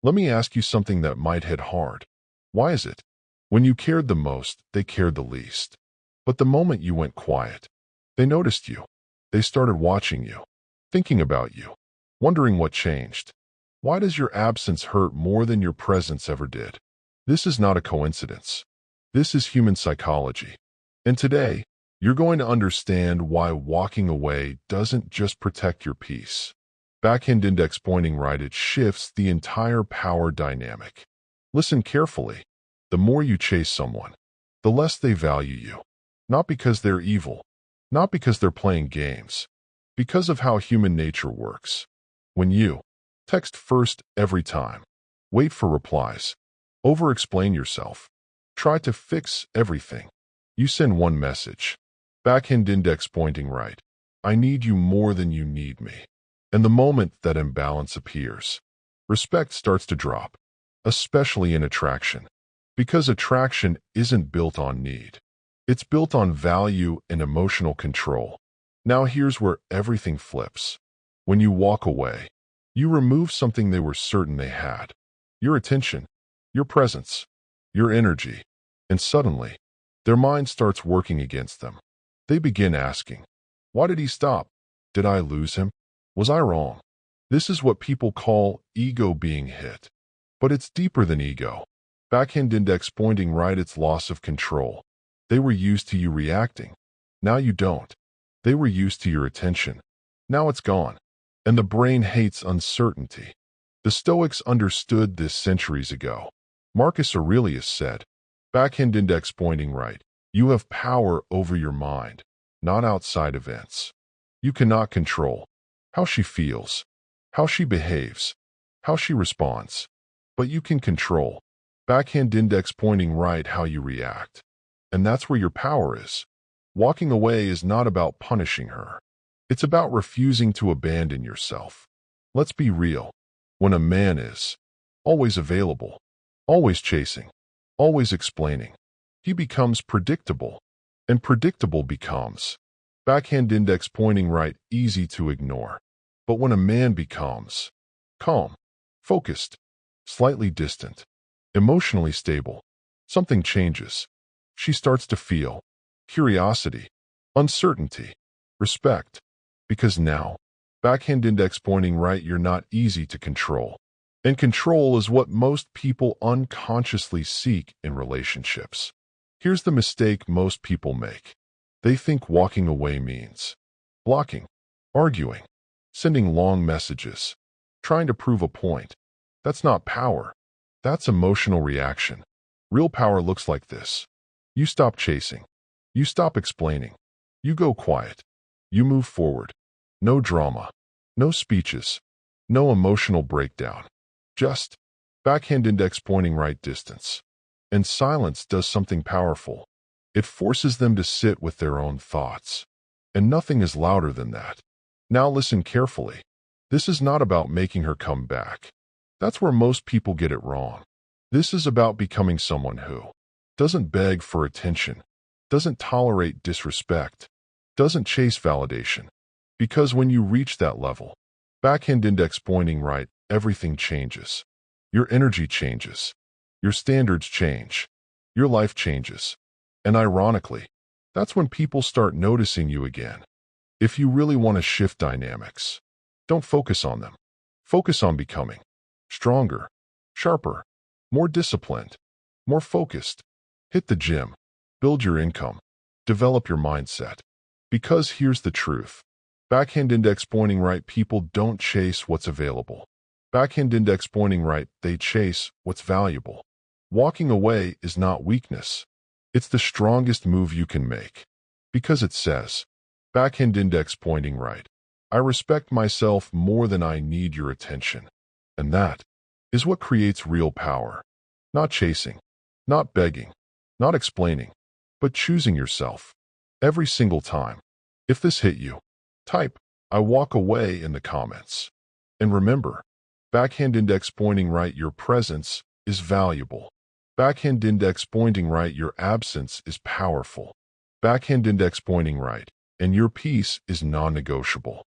Let me ask you something that might hit hard. Why is it? When you cared the most, they cared the least. But the moment you went quiet, they noticed you. They started watching you, thinking about you, wondering what changed. Why does your absence hurt more than your presence ever did? This is not a coincidence. This is human psychology. And today, you're going to understand why walking away doesn't just protect your peace. Backhand index pointing right, it shifts the entire power dynamic. Listen carefully. The more you chase someone, the less they value you. Not because they're evil, not because they're playing games, because of how human nature works. When you text first every time, wait for replies, over-explain yourself, try to fix everything, you send one message. Backhand index pointing right. I need you more than you need me. And the moment that imbalance appears, respect starts to drop, especially in attraction. Because attraction isn't built on need. It's built on value and emotional control. Now here's where everything flips. When you walk away, you remove something they were certain they had. Your attention, your presence, your energy. And suddenly, their mind starts working against them. They begin asking, why did he stop? Did I lose him? Was I wrong? This is what people call ego being hit. But it's deeper than ego. Backhand index pointing right, it's loss of control. They were used to you reacting. Now you don't. They were used to your attention. Now it's gone. And the brain hates uncertainty. The Stoics understood this centuries ago. Marcus Aurelius said, backhand index pointing right, you have power over your mind, not outside events. You cannot control how she feels, how she behaves, how she responds. But you can control, backhand index pointing right, how you react. And that's where your power is. Walking away is not about punishing her. It's about refusing to abandon yourself. Let's be real. When a man is always available, always chasing, always explaining, he becomes predictable. And predictable becomes, backhand index pointing right, easy to ignore. But when a man becomes calm, focused, slightly distant, emotionally stable, something changes. She starts to feel curiosity, uncertainty, respect. Because now, backhand index pointing right, you're not easy to control. And control is what most people unconsciously seek in relationships. Here's the mistake most people make. They think walking away means blocking, arguing, sending long messages, trying to prove a point. That's not power. That's emotional reaction. Real power looks like this. You stop chasing. You stop explaining. You go quiet. You move forward. No drama. No speeches. No emotional breakdown. Just backhand index pointing right, distance. And silence does something powerful. It forces them to sit with their own thoughts. And nothing is louder than that. Now listen carefully. This is not about making her come back. That's where most people get it wrong. This is about becoming someone who doesn't beg for attention, doesn't tolerate disrespect, doesn't chase validation. Because when you reach that level, backhand index pointing right, everything changes. Your energy changes. Your standards change. Your life changes. And ironically, that's when people start noticing you again. If you really want to shift dynamics, don't focus on them. Focus on becoming stronger, sharper, more disciplined, more focused. Hit the gym, build your income, develop your mindset. Because here's the truth. Backhand index pointing right, people don't chase what's available. Backhand index pointing right, they chase what's valuable. Walking away is not weakness. It's the strongest move you can make. Because it says, backhand index pointing right, I respect myself more than I need your attention. And that is what creates real power. Not chasing, not begging, not explaining, but choosing yourself. Every single time. If this hit you, type, I walk away in the comments. And remember, backhand index pointing right, your presence is valuable. Backhand index pointing right, your absence is powerful. Backhand index pointing right, and your peace is non-negotiable.